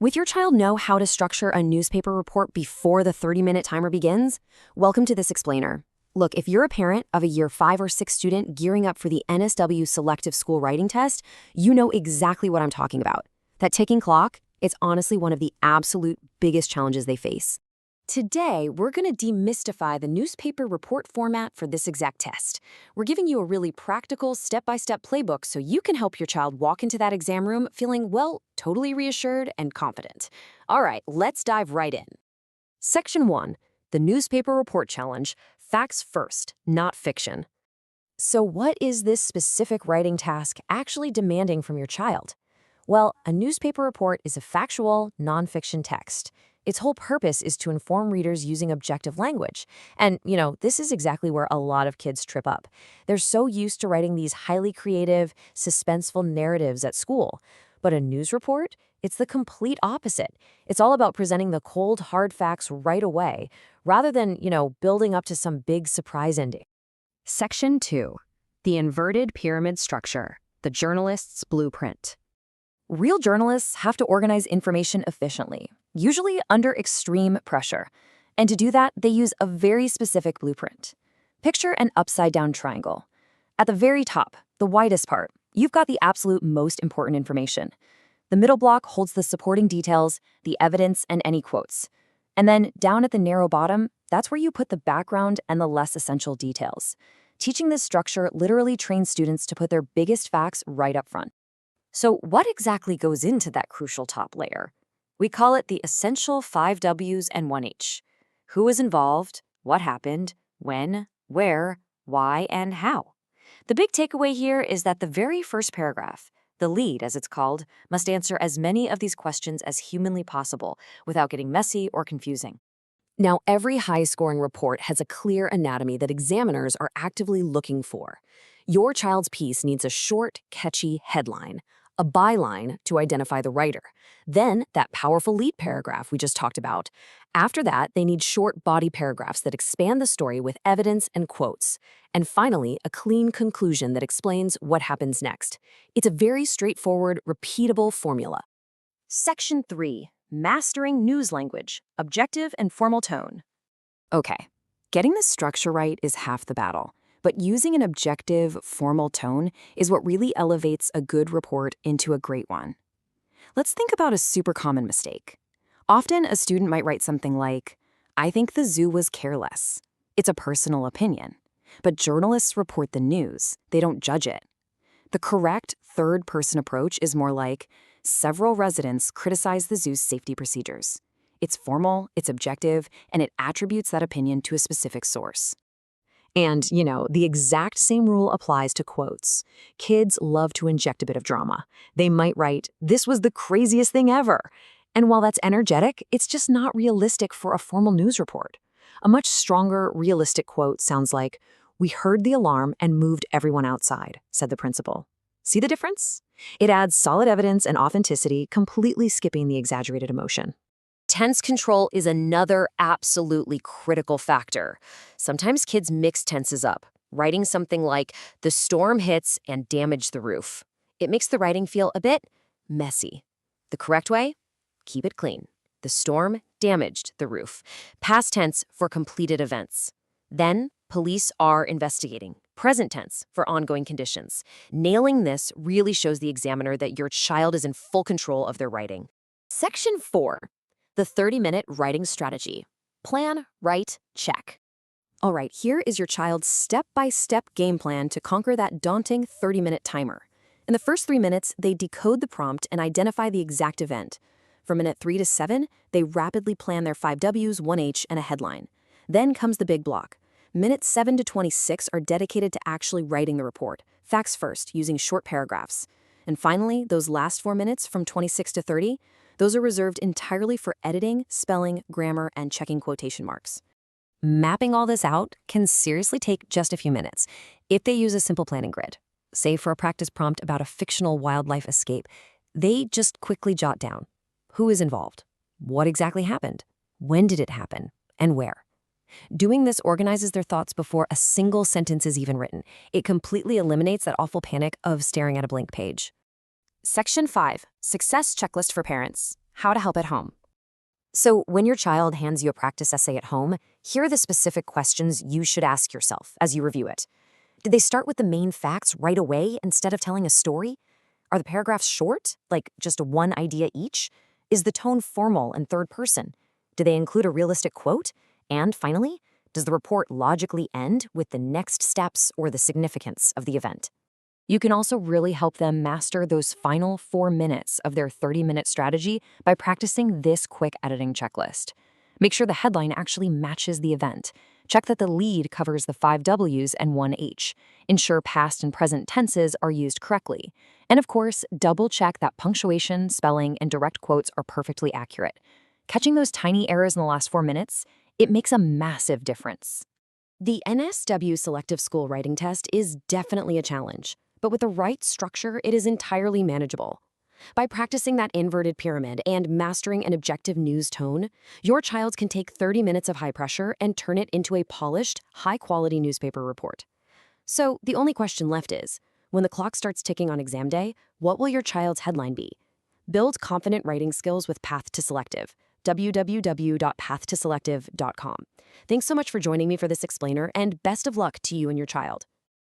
With your child know how to structure a newspaper report before the 30-minute timer begins? Welcome to this explainer. Look, if you're a parent of a year 5 or 6 student gearing up for the NSW Selective School Writing Test, you know exactly what I'm talking about. That ticking clock, it's honestly one of the absolute biggest challenges they face. Today, we're going to demystify the newspaper report format for this exact test. We're giving you a really practical, step-by-step playbook so you can help your child walk into that exam room feeling, well, totally reassured and confident. All right, let's dive right in. Section 1, the Newspaper Report Challenge, Facts First, Not Fiction. So what is this specific writing task actually demanding from your child? Well, a newspaper report is a factual, nonfiction text. Its whole purpose is to inform readers using objective language. And, this is exactly where a lot of kids trip up. They're so used to writing these highly creative, suspenseful narratives at school. But a news report? It's the complete opposite. It's all about presenting the cold, hard facts right away, rather than, building up to some big surprise ending. Section 2. The Inverted Pyramid Structure, the Journalist's Blueprint. Real journalists have to organize information efficiently, usually under extreme pressure. And to do that, they use a very specific blueprint. Picture an upside-down triangle. At the very top, the widest part, you've got the absolute most important information. The middle block holds the supporting details, the evidence, and any quotes. And then down at the narrow bottom, that's where you put the background and the less essential details. Teaching this structure literally trains students to put their biggest facts right up front. So what exactly goes into that crucial top layer? We call it the essential 5 W's and 1 H. Who is involved, what happened, when, where, why, and how. The big takeaway here is that the very first paragraph, the lead as it's called, must answer as many of these questions as humanly possible without getting messy or confusing. Now, every high-scoring report has a clear anatomy that examiners are actively looking for. Your child's piece needs a short, catchy headline, a byline to identify the writer, then that powerful lead paragraph we just talked about. After that, they need short body paragraphs that expand the story with evidence and quotes. And finally, a clean conclusion that explains what happens next. It's a very straightforward, repeatable formula. Section 3. Mastering News Language, Objective and Formal Tone. Okay, getting the structure right is half the battle. But using an objective, formal tone is what really elevates a good report into a great one. Let's think about a super common mistake. Often, a student might write something like, "I think the zoo was careless." It's a personal opinion. But journalists report the news. They don't judge it. The correct third-person approach is more like, "Several residents criticize the zoo's safety procedures." It's formal, it's objective, and it attributes that opinion to a specific source. And, the exact same rule applies to quotes. Kids love to inject a bit of drama. They might write, "This was the craziest thing ever." And while that's energetic, it's just not realistic for a formal news report. A much stronger, realistic quote sounds like, "We heard the alarm and moved everyone outside," said the principal. See the difference? It adds solid evidence and authenticity, completely skipping the exaggerated emotion. Tense control is another absolutely critical factor. Sometimes kids mix tenses up, writing something like, "The storm hits and damaged the roof." It makes the writing feel a bit messy. The correct way? Keep it clean. The storm damaged the roof. Past tense for completed events. Then, police are investigating. Present tense for ongoing conditions. Nailing this really shows the examiner that your child is in full control of their writing. Section 4. The 30-minute writing strategy. Plan, write, check. All right, here is your child's step-by-step game plan to conquer that daunting 30-minute timer. In the first 3 minutes, they decode the prompt and identify the exact event. From minute 3 to 7, they rapidly plan their 5 W's, 1 H, and a headline. Then comes the big block. Minutes 7 to 26 are dedicated to actually writing the report, facts first, using short paragraphs. And finally, those last 4 minutes from 26 to 30, those are reserved entirely for editing, spelling, grammar, and checking quotation marks. Mapping all this out can seriously take just a few minutes if they use a simple planning grid. Say for a practice prompt about a fictional wildlife escape, they just quickly jot down who is involved, what exactly happened, when did it happen, and where. Doing this organizes their thoughts before a single sentence is even written. It completely eliminates that awful panic of staring at a blank page. Section 5. Success Checklist for Parents. How to help at home. So, when your child hands you a practice essay at home, here are the specific questions you should ask yourself as you review it. Did they start with the main facts right away instead of telling a story? Are the paragraphs short, like just one idea each? Is the tone formal and third person? Do they include a realistic quote? And finally, does the report logically end with the next steps or the significance of the event? You can also really help them master those final 4 minutes of their 30-minute strategy by practicing this quick editing checklist. Make sure the headline actually matches the event. Check that the lead covers the 5 W's and 1 H. Ensure past and present tenses are used correctly. And of course, double-check that punctuation, spelling, and direct quotes are perfectly accurate. Catching those tiny errors in the last 4 minutes, it makes a massive difference. The NSW Selective School Writing Test is definitely a challenge, but with the right structure, it is entirely manageable. By practicing that inverted pyramid and mastering an objective news tone, your child can take 30 minutes of high pressure and turn it into a polished, high-quality newspaper report. So the only question left is, when the clock starts ticking on exam day, what will your child's headline be? Build confident writing skills with Path to Selective. www.pathtoselective.com. Thanks so much for joining me for this explainer, and best of luck to you and your child.